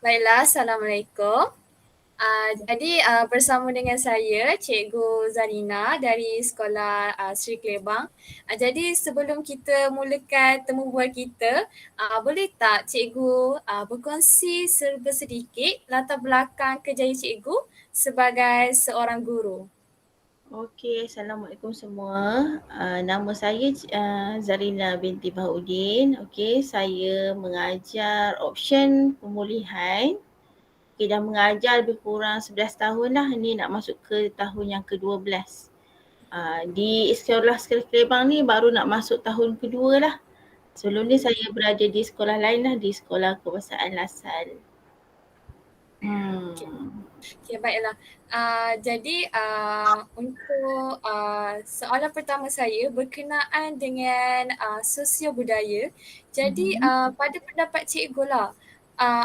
Baiklah, Assalamualaikum. Jadi bersama dengan saya Cikgu Zarina dari Sekolah Sri Kelebang. Jadi sebelum kita mulakan temu bual kita, boleh tak Cikgu berkongsi serba sedikit latar belakang kerjaya Cikgu sebagai seorang guru? Okey, Assalamualaikum semua. Nama saya Zarina binti Bahaudin. Okey, saya mengajar option pemulihan. Okey, dah mengajar lebih kurang 11 tahun lah. Ni nak masuk ke tahun yang ke-12. Di sekolah Kelebang ni baru nak masuk tahun kedua lah. Sebelum ni saya berada di sekolah lain lah, di sekolah Kebangsaan Lasal. Okay. Hmm. Okay, baiklah. Jadi untuk soalan pertama saya berkenaan dengan sosio budaya. Jadi Mhm. pada pendapat cikgu lah,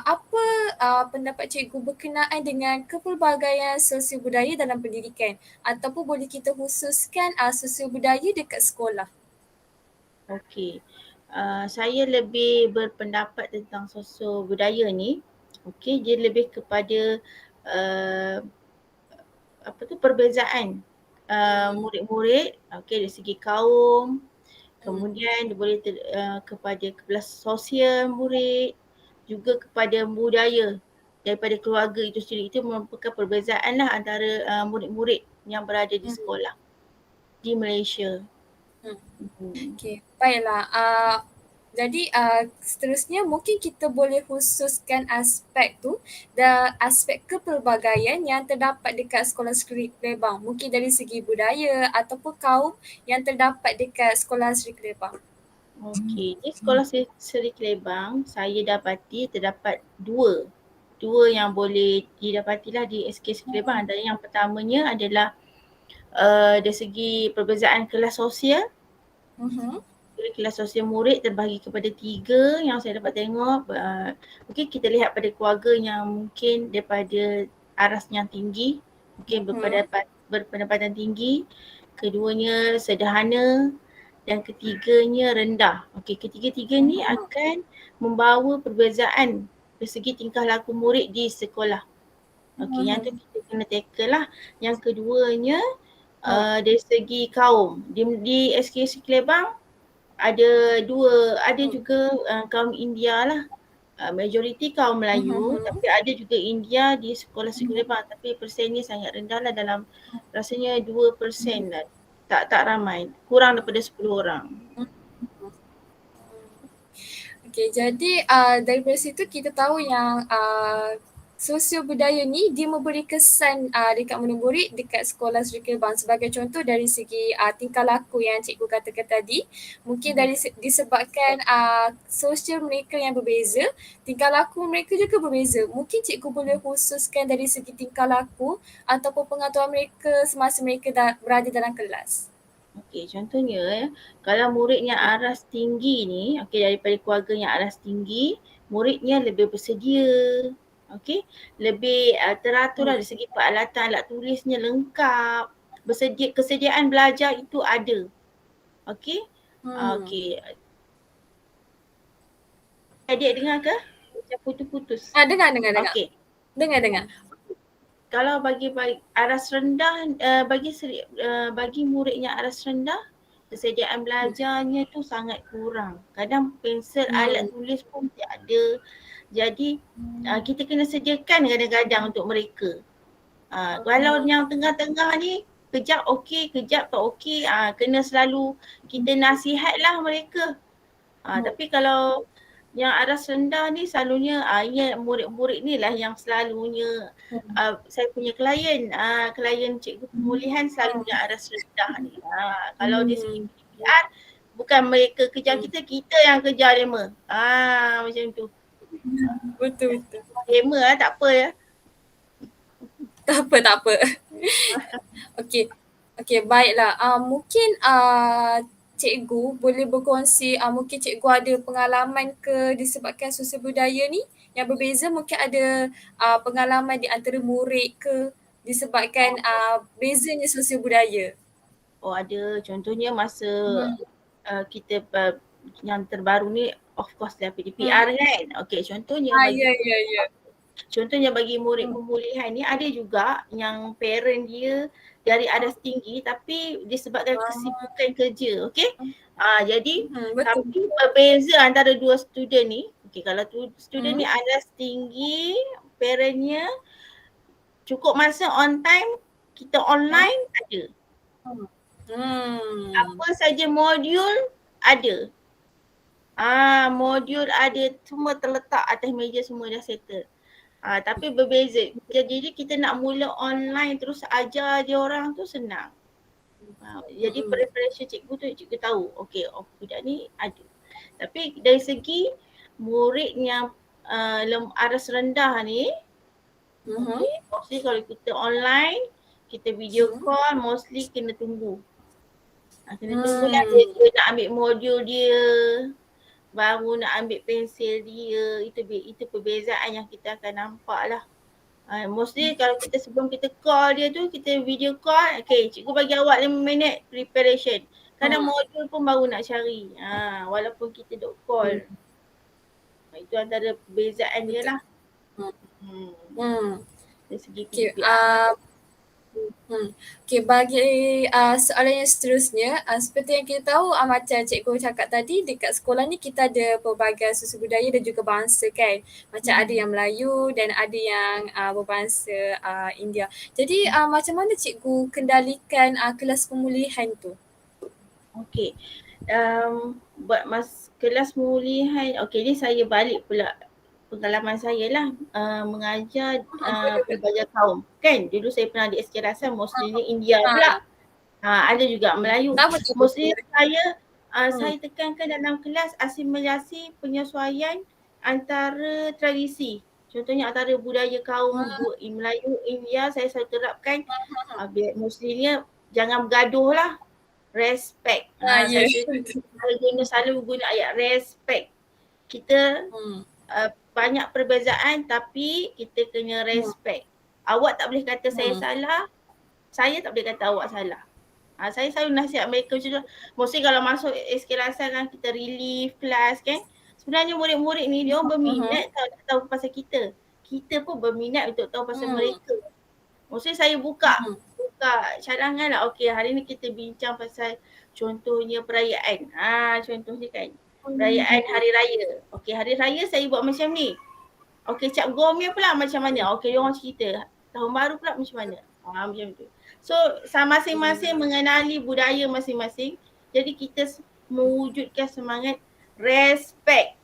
apa pendapat cikgu berkenaan dengan kepelbagaian sosio budaya dalam pendidikan? Ataupun boleh kita khususkan sosio budaya dekat sekolah? Okey. Saya lebih berpendapat tentang sosio budaya ni. Okey, dia lebih kepada uh, perbezaan murid-murid, okey, dari segi kaum, Hmm. kemudian dia boleh kepada kelas sosial murid, juga kepada budaya daripada keluarga itu sendiri. Itu merupakan perbezaan lah antara murid-murid yang berada di Hmm. sekolah di Malaysia. Hmm. Hmm. Okey, baiklah. Jadi seterusnya mungkin kita boleh khususkan aspek tu dan aspek kepelbagaian yang terdapat dekat sekolah Sri Kelebang. Mungkin dari segi budaya ataupun kaum yang terdapat dekat sekolah Sri Kelebang. Okey, di sekolah Seri Kelebang saya dapati terdapat dua yang boleh didapatilah di SK Seri Kelebang. Antara yang pertamanya adalah dari segi perbezaan kelas sosial. Mhm. Jadi kelas sosial murid terbahagi kepada 3 yang saya dapat tengok. Mungkin kita lihat pada keluarga yang mungkin daripada aras yang tinggi, mungkin Mhm. berpendapatan tinggi. Keduanya sederhana dan ketiganya rendah. Okey, ketiga-tiga ni akan membawa perbezaan dari segi tingkah laku murid di sekolah. Okey, yang tu Mhm. kita kena tackle lah. Yang keduanya Oh. dari segi kaum. Di SKC Kelebang ada Hmm. juga kaum India lah. Majoriti kaum Melayu, Mhm. tapi ada juga India di sekolah Kelebang, tapi persennya sangat rendah lah, dalam rasanya 2% lah. Tak ramai, kurang daripada 10 orang. Okey, jadi daripada situ kita tahu yang sosio budaya ni dia memberi kesan dekat murid-murid dekat sekolah Sri Kelebang. Sebagai contoh dari segi tingkah laku yang cikgu katakan tadi, mungkin dari disebabkan sosial mereka yang berbeza, tingkah laku mereka juga berbeza. Mungkin cikgu boleh khususkan dari segi tingkah laku ataupun pengetahuan mereka semasa mereka berada dalam kelas. Okey, contohnya kalau muridnya aras tinggi ni, okey, daripada keluarga yang aras tinggi, muridnya lebih bersedia. Okey, lebih teratur Hmm. lah dari segi peralatan, alat tulisnya lengkap. Kesediaan belajar itu ada. Okey. Hmm. Okey. Adik dengar ke? Macam putus-putus. Dengar. Okey. Dengar. Kalau bagi aras rendah, bagi murid yang aras rendah, kesediaan belajarnya tu sangat kurang. Kadang pensel, alat Hmm. tulis pun tiada. Jadi kita kena sediakan kadang-kadang untuk mereka. Kalau Hmm. yang tengah-tengah ni kejap okey, kejap tak okey, kena selalu kita nasihatlah mereka. Hmm. Tapi kalau yang aras rendah ni selalunya murid-murid ni lah yang selalunya saya punya klien cikgu pemulihan selalunya aras rendah ni. Kalau dari segi Hmm. PDPR bukan mereka kejar Hmm. kita yang kejar dema. Macam tu. Betul. Dema tak apa ya. Tak apa. Okey. Okey, baiklah. Mungkin cikgu boleh berkongsi, mungkin cikgu ada pengalaman ke disebabkan sosial budaya ni yang berbeza, mungkin ada pengalaman di antara murid ke disebabkan bezanya sosial budaya. Oh ada, contohnya masa Hmm. kita yang terbaru ni, of course lah Hmm. PDPR kan. Okey, contohnya bagi Ya. Contohnya bagi murid pemulihan ni ada juga yang parent dia dari adas tinggi tapi disebabkan kesibukan kerja, okey. Jadi Betul. tapi berbeza antara dua student ni. Okey, kalau student Hmm. ni adas tinggi, parentnya cukup masa on time, kita Hmm. online ada. Hmm. Apa saja modul ada. Modul ada, semua terletak atas meja, semua dah settle. Tapi berbeza. Jadi kita nak mula online terus ajar dia orang tu senang. Jadi Hmm. preparation cikgu tu, cikgu tahu okey, budak ni ada. Tapi dari segi murid yang aras rendah ni, Hmm. okey, mostly kalau kita online, kita video call, mostly kena tunggu. Kena tunggulah dia nak ambil modul dia, baru nak ambil pensel dia. Itu perbezaan yang kita akan nampak lah. Mostly kalau kita sebelum kita call dia tu, kita video call, okay, cikgu bagi awak 5 minit preparation. Kadang modul pun baru nak cari, walaupun kita duk call. Itu antara perbezaan dia lah. Dari segi Okay, PDPR. Okay, bagi soalan yang seterusnya, seperti yang kita tahu macam cikgu cakap tadi, dekat sekolah ni kita ada pelbagai susu budaya dan juga bangsa kan. Macam ada yang Melayu dan ada yang berbangsa India. Jadi macam mana cikgu kendalikan kelas pemulihan tu? Okay, buat kelas pemulihan, okay ni saya balik pula pengalaman saya lah, mengajar pelbagai kaum. Kan dulu saya pernah di SK Rasan, mostly India pula. Ada juga Melayu. Mostly saya tekankan dalam kelas asimilasi penyesuaian antara tradisi. Contohnya antara budaya kaum Melayu, India, saya selalu terapkan mostlynya jangan bergaduh lah. Respect. Saya selalu guna ayat respect. Kita banyak perbezaan tapi kita kena respect. Awak tak boleh kata saya salah, saya tak boleh kata awak salah. Saya selalu nasihat mereka macam tu. Mostly kalau masuk SK Rasan kan, kita relief kelas kan. Sebenarnya murid-murid ni dia orang berminat nak tahu pasal kita. Kita pun berminat untuk tahu pasal mereka. Mostly saya buka cadangan lah. Okay, hari ni kita bincang pasal contohnya perayaan. Contohnya kan, perayaan hari raya. Okay, hari raya saya buat macam ni. Okay, Cap Gomeh pula macam mana? Okay, dia orang cerita. Tahun baru pula macam mana? Macam tu. So, masing-masing mengenali budaya masing-masing. Jadi kita mewujudkan semangat respect.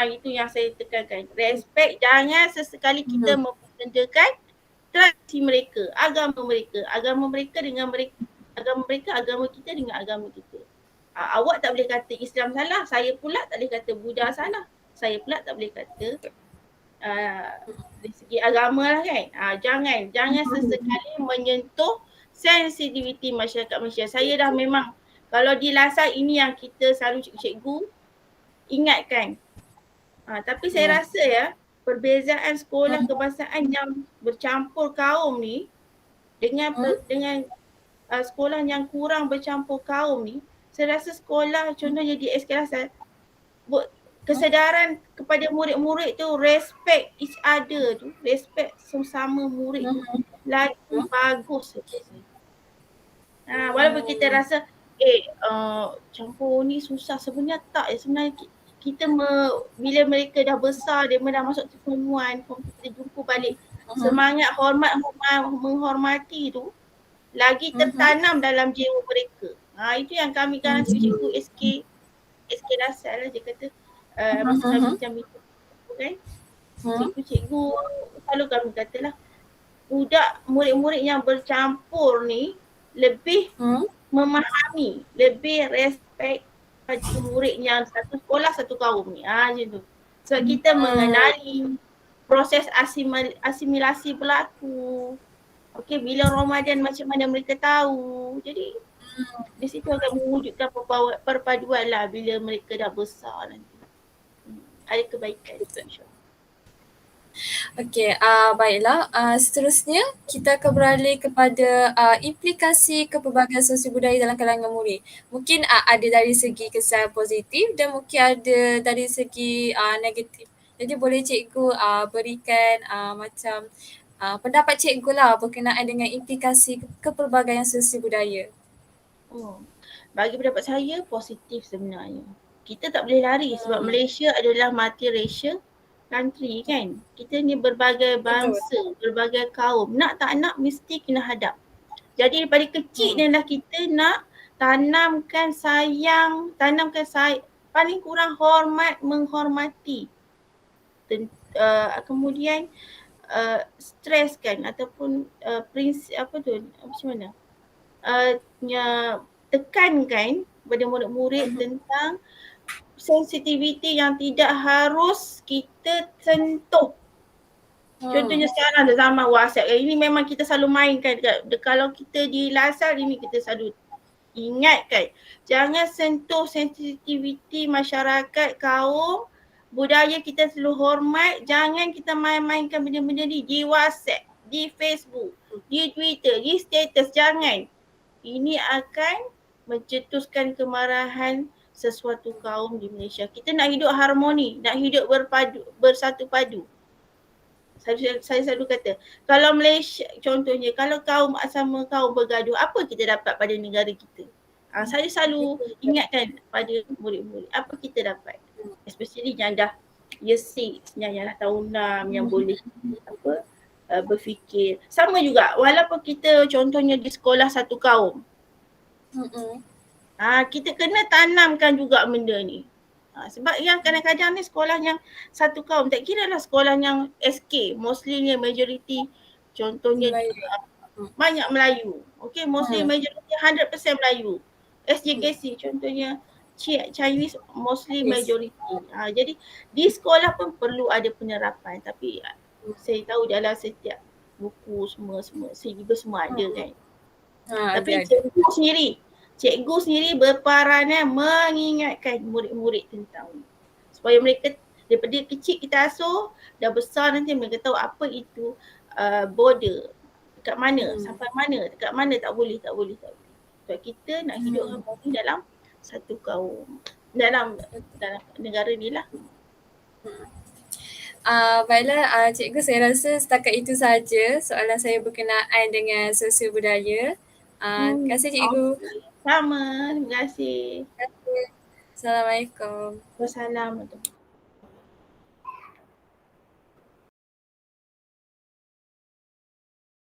Itu yang saya tekankan. Respect, jangan sesekali kita memperkenalkan tradisi mereka, agama mereka dengan mereka, agama kita dengan agama kita. Awak tak boleh kata Islam salah, saya pula tak boleh kata Buddha salah. Saya pula tak boleh kata dari segi agama lah kan. Jangan sesekali menyentuh sensitiviti masyarakat Malaysia. Saya dah memang, kalau di LASAR ini yang kita selalu cikgu ingatkan. Tapi saya rasa ya, perbezaan sekolah kebangsaan yang bercampur kaum ni dengan sekolah yang kurang bercampur kaum ni, saya rasa sekolah contohnya di SK Rasan, kesedaran kepada murid-murid tu, respect each other tu, respect sesama murid tu lagi bagus. Walaupun kita rasa campur ni susah, sebenarnya tak. Sebenarnya kita bila mereka dah besar, dia dah masuk form 1, kita jumpa balik, semangat menghormati tu lagi tertanam dalam jiwa mereka. Itu yang kami kan cikgu SK Rasan lah, dia kata masa kami macam itu kan, cikgu selalu kami katalah, murid-murid yang bercampur ni lebih memahami, lebih respect pada murid yang satu sekolah satu kaum ni. Macam tu. Sebab kita mengenali proses asimilasi berlaku. Okey, bila Ramadan macam mana mereka tahu. Jadi di situ akan mewujudkan perpaduan lah bila mereka dah besar nanti. Ada kebaikan. Okey, baiklah. Seterusnya kita akan beralih kepada implikasi kepelbagaian sosial budaya dalam kalangan murid. Mungkin ada dari segi kesan positif dan mungkin ada dari segi negatif. Jadi boleh cikgu berikan macam pendapat cikgu lah berkenaan dengan implikasi kepelbagaian sosial budaya. Oh, bagi pendapat saya positif sebenarnya. Kita tak boleh lari sebab Hmm, Malaysia adalah multiracial country kan. Kita ni berbagai betul. bangsa, berbagai kaum. Nak tak nak mesti kena hadap. Jadi daripada kecil Hmm, ni lah kita nak tanamkan paling kurang hormat, menghormati. Kemudian streskan ataupun prinsip apa tu, macam mana? Tekankan kepada murid-murid mhm. tentang sensitiviti yang tidak harus kita sentuh. Hmm, Contohnya sekarang ada zaman WhatsApp, ini memang kita selalu mainkan kalau kita di Lasal ini kita selalu ingatkan. Jangan sentuh sensitiviti masyarakat, kaum, budaya kita selalu hormat. Jangan kita main-mainkan benda-benda ni di WhatsApp, di Facebook, di Twitter, di status. Jangan. Ini akan mencetuskan kemarahan sesuatu kaum di Malaysia. Kita nak hidup harmoni, nak hidup bersatu padu. Saya selalu kata, kalau Malaysia contohnya, kalau kaum sama kaum bergaduh, apa kita dapat pada negara kita? Saya selalu betul, betul. ingatkan pada murid-murid, apa kita dapat? Especially yang dah year 6, yang dah tahun 6, yang boleh apa berfikir. Sama juga, walaupun kita contohnya di sekolah satu kaum, Mm-mm. kita kena tanamkan juga benda ni. Sebab yang kadang-kadang ni sekolah yang satu kaum, tak kira lah sekolah yang SK, Muslimnya majoriti, contohnya Melayu. Hmm. banyak Melayu. Okay, Muslim Hmm. majoriti 100% Melayu. Hmm. SJKC contohnya Chinese Muslim Yes. majoriti. Jadi di sekolah pun perlu ada penerapan, tapi saya tahu dalam setiap buku semua syllabus semua ada Hmm. kan. Ada, Tapi ada. cikgu sendiri berperanan mengingatkan murid-murid tentang ni. Supaya mereka daripada kecil kita asuh, dah besar nanti mereka tahu apa itu border. Dekat mana, Hmm. sampai mana, dekat mana tak boleh. Sebab kita nak hidup Hmm. harmoni dalam satu kaum. Dalam negara ni lah. Baiklah, cikgu, saya rasa setakat itu saja soalan saya berkenaan dengan sosial budaya. Terima kasih cikgu. Okey. Sama, terima kasih. Terima kasih. Assalamualaikum. Wassalamualaikum.